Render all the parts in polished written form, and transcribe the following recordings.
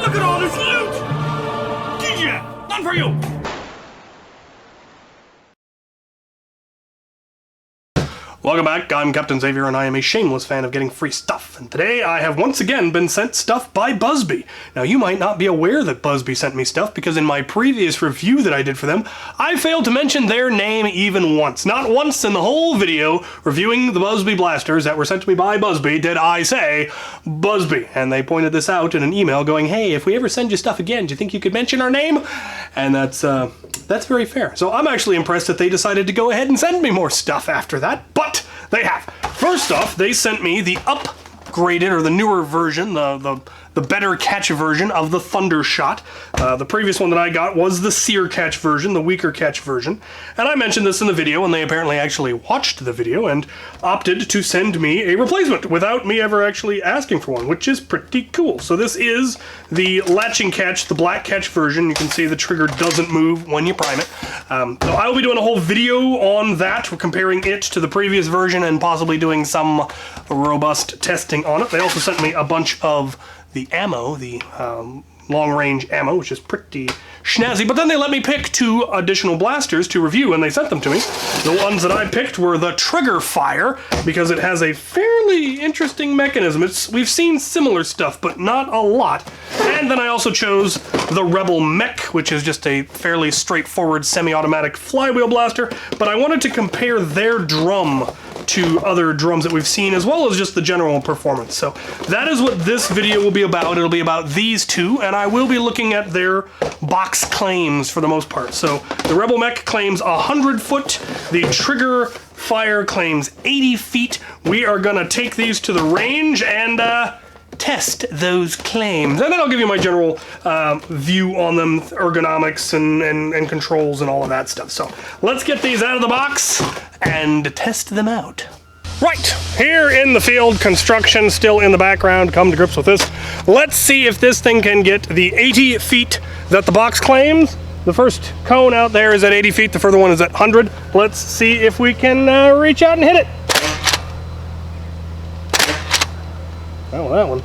Look at all this loot! DJ, none for you! Welcome back, I'm Captain Xavier and I am a shameless fan of getting free stuff, and today I have once again been sent stuff by BuzzBee. Now you might not be aware that BuzzBee sent me stuff because in my previous review that I did for them, I failed to mention their name even once. Not once in the whole video reviewing the BuzzBee blasters that were sent to me by BuzzBee did I say BuzzBee, and they pointed this out in an email going, hey, if we ever send you stuff again, do you think you could mention our name? And that's very fair. So I'm actually impressed that they decided to go ahead and send me more stuff after that, but they have. First off, they sent me the upgraded, or the newer version, the better catch version of the Thunder Shot. The previous one that I got was the Sear catch version, the weaker catch version. And I mentioned this in the video, and they apparently actually watched the video and opted to send me a replacement without me ever actually asking for one, which is pretty cool. So this is the latching catch, the black catch version. You can see the trigger doesn't move when you prime it. So I will be doing a whole video on that. We're comparing it to the previous version and possibly doing some robust testing on it. They also sent me a bunch of the ammo, the long-range ammo, which is pretty snazzy, but then they let me pick 2 additional blasters to review, and they sent them to me. The ones that I picked were the Trigger Fire, because it has a fairly interesting mechanism. We've seen similar stuff, but not a lot. And then I also chose the Rebel Mech, which is just a fairly straightforward semi-automatic flywheel blaster, but I wanted to compare their drum to other drums that we've seen, as well as just the general performance. So that is what this video will be about. It'll be about these 2, and I will be looking at their box claims for the most part. So the Rebel Mech claims 100 foot, the Trigger Fire claims 80 feet. We are gonna take these to the range and test those claims. And then I'll give you my general view on them, ergonomics and controls and all of that stuff. So let's get these out of the box and test them out. Right, here in the field, construction still in the background, come to grips with this. Let's see if this thing can get the 80 feet that the box claims. The first cone out there is at 80 feet, the further one is at 100. Let's see if we can reach out and hit it. Oh, that one.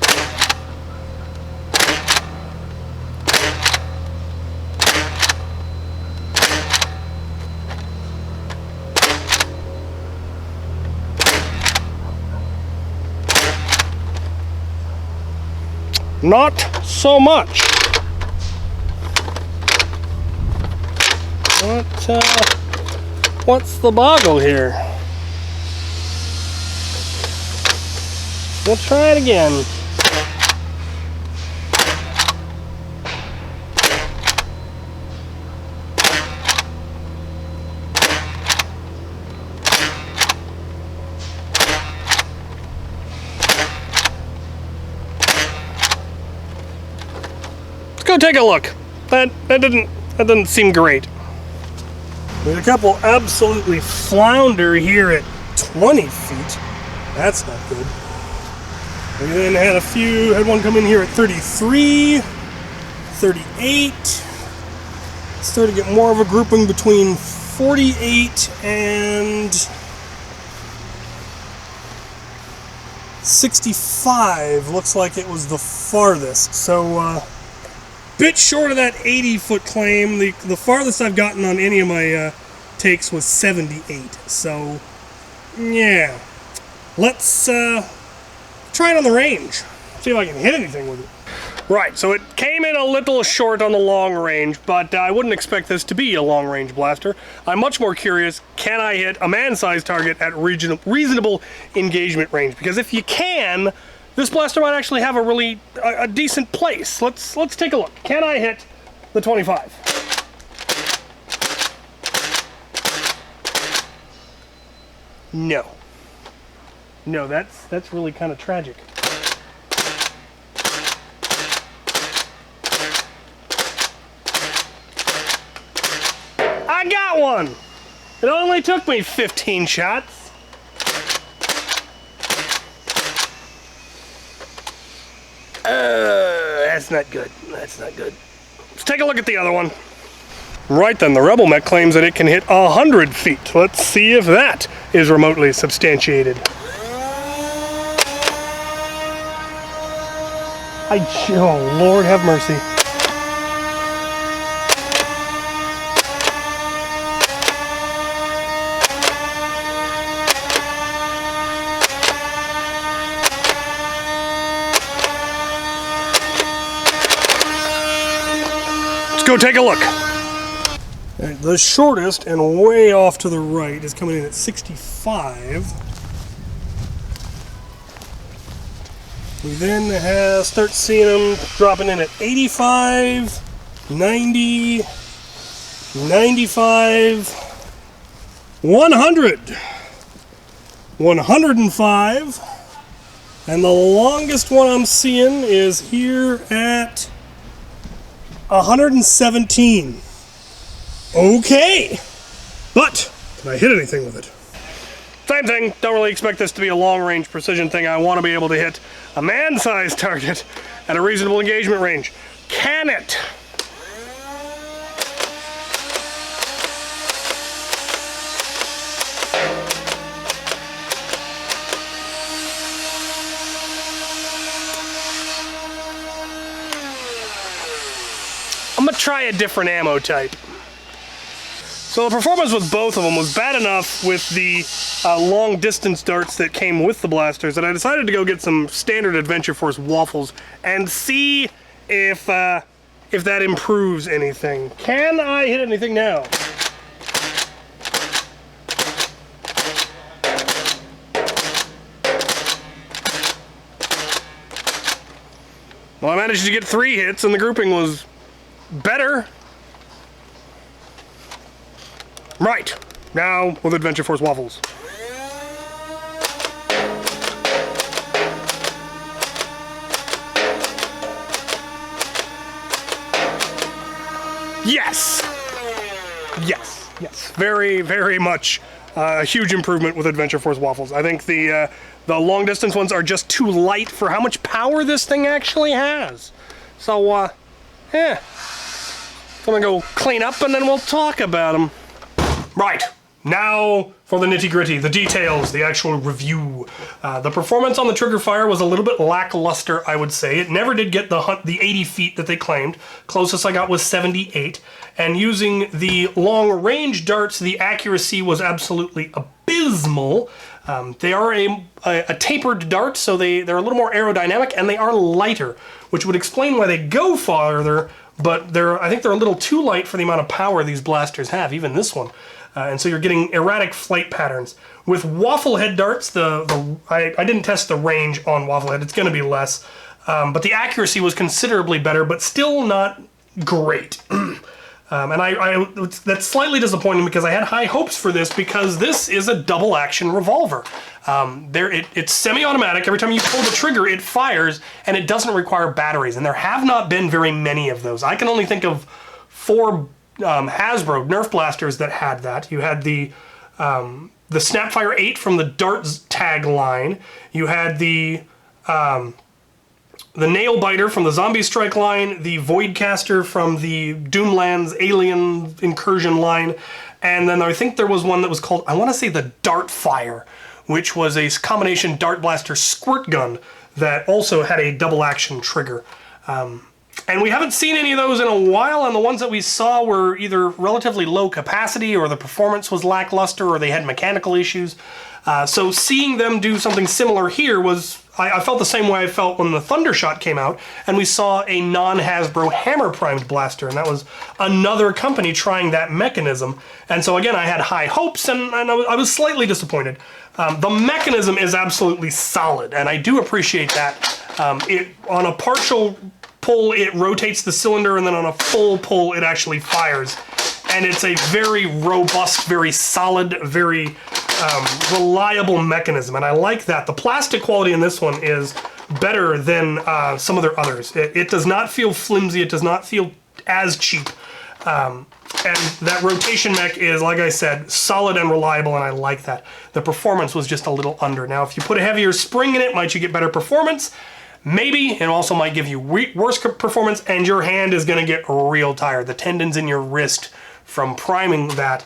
Not so much. What's the boggle here? We'll try it again. Let's go take a look. That didn't seem great. There's a couple absolutely flounder here at 20 feet. That's not good. We then had one come in here at 33, 38. Started to get more of a grouping between 48 and 65. Looks like it was the farthest. So, bit short of that 80 foot claim. The farthest I've gotten on any of my takes was 78. So, yeah. Let's try it on the range. See if I can hit anything with it. Right, so it came in a little short on the long range, but I wouldn't expect this to be a long range blaster. I'm much more curious, can I hit a man-sized target at reasonable engagement range? Because if you can, this blaster might actually have a decent place. Let's take a look. Can I hit the 25? No. No, that's really kind of tragic. I got one! It only took me 15 shots. That's not good. That's not good. Let's take a look at the other one. Right then, the Rebel Mech claims that it can hit 100 feet. Let's see if that is remotely substantiated. Oh, Lord have mercy. Let's go take a look. All right, the shortest and way off to the right is coming in at 65. We then start seeing them dropping in at 85, 90, 95, 100, 105, and the longest one I'm seeing is here at 117. Okay, but can I hit anything with it? Same thing, don't really expect this to be a long-range precision thing. I want to be able to hit a man-sized target at a reasonable engagement range. Can it? I'm gonna try a different ammo type. So the performance with both of them was bad enough with the long distance darts that came with the blasters that I decided to go get some standard Adventure Force waffles and see if that improves anything. Can I hit anything now? Well, I managed to get 3 hits and the grouping was better. Right, now with Adventure Force waffles. Yes! Yes, yes. Very, very much a huge improvement with Adventure Force waffles. I think the long distance ones are just too light for how much power this thing actually has. So, I'm gonna go clean up and then we'll talk about them. Right, now for the nitty-gritty, the details, the actual review. The performance on the trigger fire was a little bit lackluster, I would say. It never did get the 80 feet that they claimed. Closest I got was 78. And using the long-range darts, the accuracy was absolutely abysmal. They are a tapered dart, so they're a little more aerodynamic, and they are lighter, which would explain why they go farther, but I think they're a little too light for the amount of power these blasters have, even this one. And so you're getting erratic flight patterns. With waffle head darts, I didn't test the range on waffle head, it's going to be less, but the accuracy was considerably better, but still not great. And that's slightly disappointing because I had high hopes for this because this is a double action revolver. It's semi-automatic. Every time you pull the trigger, it fires, and it doesn't require batteries. And there have not been very many of those. I can only think of 4 Hasbro Nerf blasters that had that. You had the Snapfire 8 from the Darts tag line. You had the Nail Biter from the Zombie Strike line, the Voidcaster from the Doomlands Alien Incursion line, and then I think there was one that was called, I want to say the Dartfire, which was a combination dart blaster squirt gun that also had a double action trigger. And we haven't seen any of those in a while, and the ones that we saw were either relatively low capacity, or the performance was lackluster, or they had mechanical issues. So seeing them do something similar here was, I felt the same way I felt when the Thundershot came out, and we saw a non-Hasbro hammer-primed blaster, and that was another company trying that mechanism. And so again, I had high hopes, and I was slightly disappointed. The mechanism is absolutely solid, and I do appreciate that. On a partial pull, it rotates the cylinder, and then on a full pull, it actually fires. And it's a very robust, very solid, very reliable mechanism, and I like that. The plastic quality in this one is better than some of their others. It does not feel flimsy, it does not feel as cheap. And that rotation mech is, like I said, solid and reliable, and I like that. The performance was just a little under. Now, if you put a heavier spring in it, might you get better performance? Maybe. It also might give you worse performance, and your hand is going to get real tired. The tendons in your wrist from priming that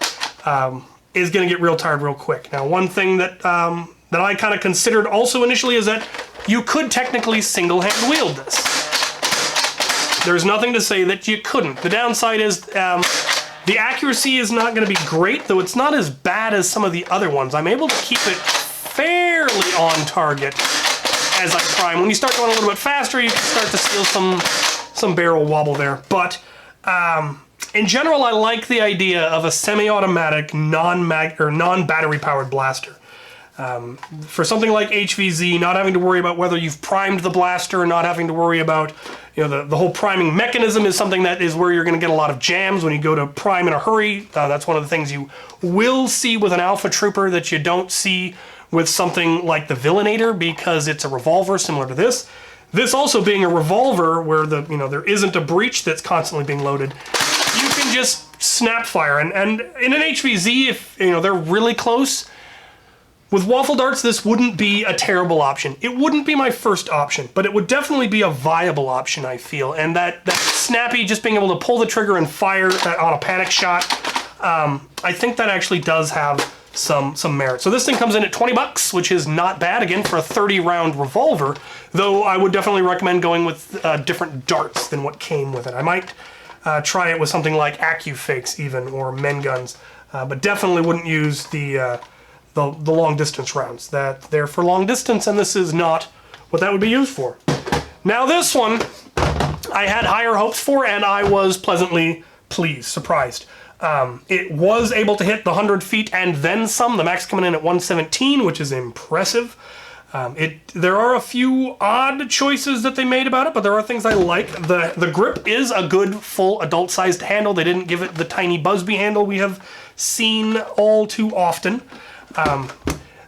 is going to get real tired real quick. Now, one thing that I kind of considered also initially is that you could technically single-hand wield this. There's nothing to say that you couldn't. The downside is the accuracy is not going to be great, though it's not as bad as some of the other ones. I'm able to keep it fairly on target as I prime. When you start going a little bit faster, you can start to feel some barrel wobble there. But in general, I like the idea of a semi-automatic, non-battery powered blaster. For something like HVZ, not having to worry about whether you've primed the blaster, not having to worry about, you know, the whole priming mechanism is something that is where you're going to get a lot of jams when you go to prime in a hurry. That's one of the things you will see with an Alpha Trooper that you don't see with something like the Villainator, because it's a revolver similar to this. This also being a revolver where there isn't a breech that's constantly being loaded. You can just snap fire, and in an HVZ, if they're really close. With waffle darts, this wouldn't be a terrible option. It wouldn't be my first option, but it would definitely be a viable option, I feel. And that snappy, just being able to pull the trigger and fire on a panic shot, I think that actually does have some merit. So this thing comes in at 20 bucks, which is not bad, again, for a 30-round revolver, though I would definitely recommend going with different darts than what came with it. I might try it with something like AccuFakes even, or Men Guns, but definitely wouldn't use the long distance rounds. They're for long distance, and this is not what that would be used for. Now this one, I had higher hopes for, and I was pleasantly surprised. It was able to hit the 100 feet and then some, the max coming in at 117, which is impressive. There are a few odd choices that they made about it, but there are things I like. The grip is a good, full, adult-sized handle. They didn't give it the tiny BuzzBee handle we have seen all too often.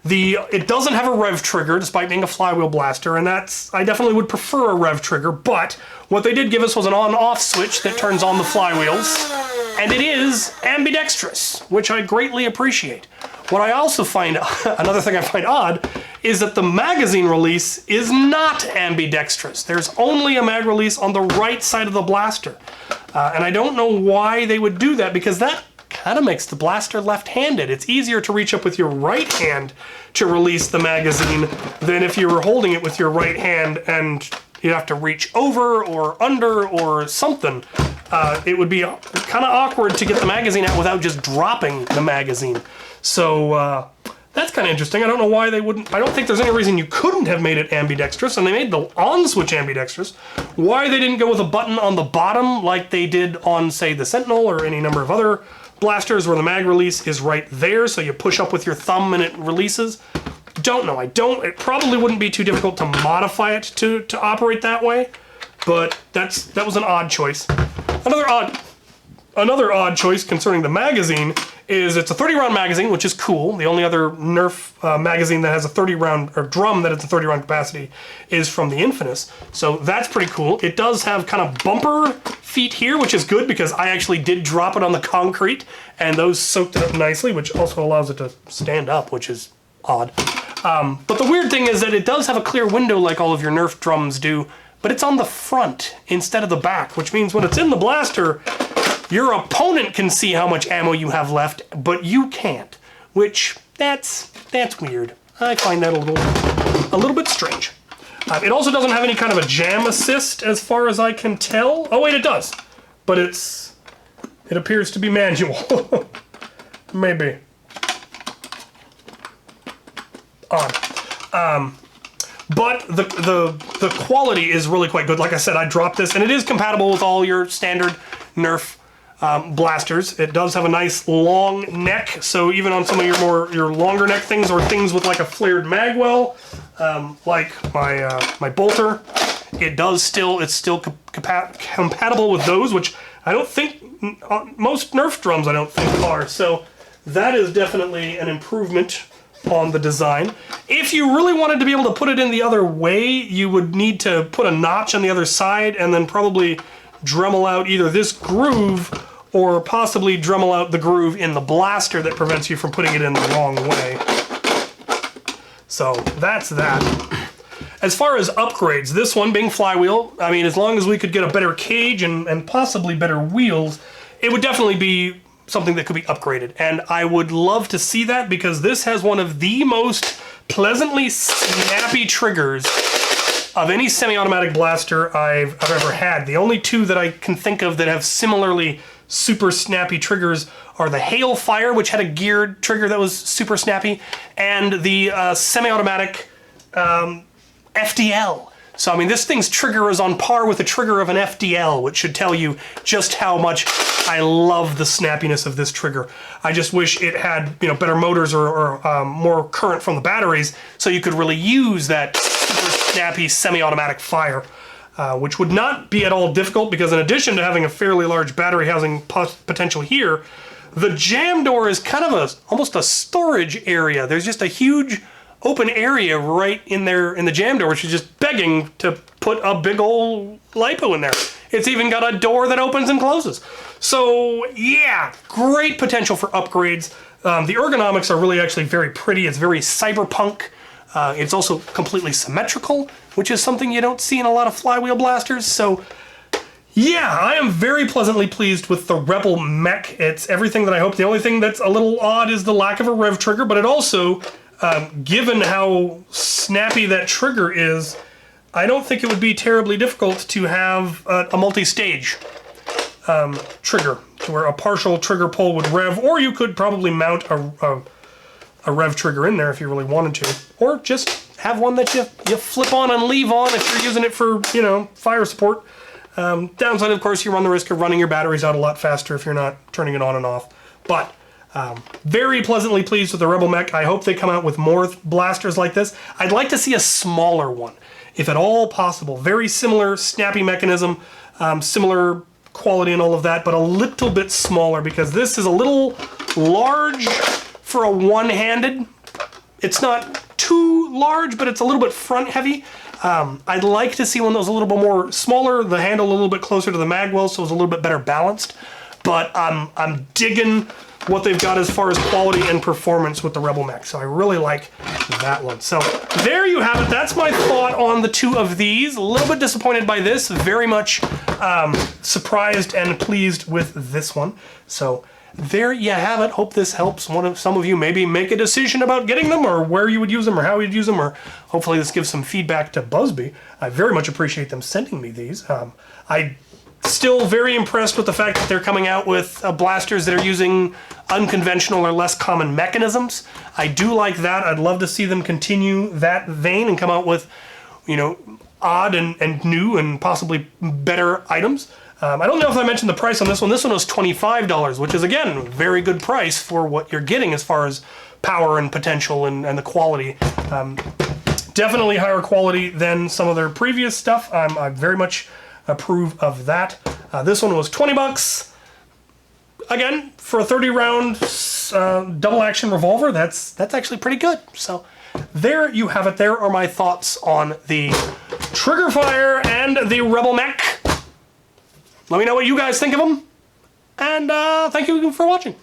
It doesn't have a rev trigger, despite being a flywheel blaster, and I definitely would prefer a rev trigger, but what they did give us was an on-off switch that turns on the flywheels, and it is ambidextrous, which I greatly appreciate. What I also find, another thing I find odd, is that the magazine release is not ambidextrous. There's only a mag release on the right side of the blaster, and I don't know why they would do that, because that kind of makes the blaster left-handed. It's easier to reach up with your right hand to release the magazine than if you were holding it with your right hand and you'd have to reach over or under or something. It would be kind of awkward to get the magazine out without just dropping the magazine. So that's kind of interesting. I don't know why they wouldn't. I don't think there's any reason you couldn't have made it ambidextrous, and they made the on switch ambidextrous. Why they didn't go with a button on the bottom like they did on, say, the Sentinel or any number of other blasters where the mag release is right there, so you push up with your thumb and it releases. Don't know. It probably wouldn't be too difficult to modify it to operate that way, but that was an odd choice. Another odd choice concerning the magazine is it's a 30-round magazine, which is cool. The only other Nerf magazine that has a 30-round, or drum that has a 30-round capacity, is from the Infamous. So that's pretty cool. It does have kind of bumper feet here, which is good because I actually did drop it on the concrete, and those soaked it up nicely, which also allows it to stand up, which is odd. But the weird thing is that it does have a clear window like all of your Nerf drums do, but it's on the front instead of the back, which means when it's in the blaster, your opponent can see how much ammo you have left, but you can't, which that's weird. I find that a little bit strange. It also doesn't have any kind of a jam assist as far as I can tell. Oh wait, it does, but it appears to be manual. Maybe. Odd. But the quality is really quite good. Like I said, I dropped this, and it is compatible with all your standard Nerf blasters. It does have a nice long neck, so even on some of your longer neck things, or things with like a flared magwell, like my bolter, it's still compatible with those, which I don't think most Nerf drums I don't think are. So that is definitely an improvement on the design. If you really wanted to be able to put it in the other way, you would need to put a notch on the other side and then probably Dremel out either this groove or possibly Dremel out the groove in the blaster that prevents you from putting it in the wrong way. So that's that. As far as upgrades, this one being flywheel, I mean, as long as we could get a better cage and possibly better wheels, it would definitely be something that could be upgraded. And I would love to see that because this has one of the most pleasantly snappy triggers of any semi-automatic blaster I've ever had. The only two that I can think of that have similarly super snappy triggers are the Hailfire, which had a geared trigger that was super snappy, and the semi-automatic FDL. So, I mean, this thing's trigger is on par with the trigger of an FDL, which should tell you just how much I love the snappiness of this trigger. I just wish it had, you know, better motors or more current from the batteries, so you could really use that super snappy semi-automatic fire, which would not be at all difficult, because in addition to having a fairly large battery housing potential here, the jam door is kind of almost a storage area. There's just a huge open area right in there in the jam door, which is just begging to put a big old LiPo in there. It's even got a door that opens and closes. So yeah, great potential for upgrades. The ergonomics are really actually very pretty. It's very cyberpunk. It's also completely symmetrical, which is something you don't see in a lot of flywheel blasters. So yeah, I am very pleasantly pleased with the Rebel Mech. It's everything that I hoped. The only thing that's a little odd is the lack of a rev trigger, but it also, given how snappy that trigger is, I don't think it would be terribly difficult to have a multi-stage trigger, to where a partial trigger pull would rev, or you could probably mount a rev trigger in there if you really wanted to, or just have one that you flip on and leave on if you're using it for, you know, fire support. Downside, of course, you run the risk of running your batteries out a lot faster if you're not turning it on and off. But very pleasantly pleased with the Rebel Mech. I hope they come out with more blasters like this. I'd like to see a smaller one, if at all possible. Very similar snappy mechanism, similar quality and all of that, but a little bit smaller, because this is a little large for a one-handed. It's not too large, but it's a little bit front heavy. I'd like to see one that was a little bit more smaller, the handle a little bit closer to the magwell, so it's a little bit better balanced. But I'm digging what they've got as far as quality and performance with the Rebel Mech, so I really like that one. So there you have it. That's my thought on the two of these. A little bit disappointed by this, very much surprised and pleased with this one. So there you have it. Hope this helps some of you maybe make a decision about getting them, or where you would use them, or how you'd use them, or hopefully this gives some feedback to BuzzBee. I very much appreciate them sending me these. I still very impressed with the fact that they're coming out with blasters that are using unconventional or less common mechanisms. I do like that. I'd love to see them continue that vein and come out with, you know, odd and new and possibly better items. I don't know if I mentioned the price on this one. This one was $25, which is, again, a very good price for what you're getting as far as power and potential and the quality. Definitely higher quality than some of their previous stuff. I very much approve of that. This one was $20. Again, for a 30-round double action revolver, that's actually pretty good. So there you have it. There are my thoughts on the Triggerfire and the Rebel Mech. Let me know what you guys think of them, and thank you for watching.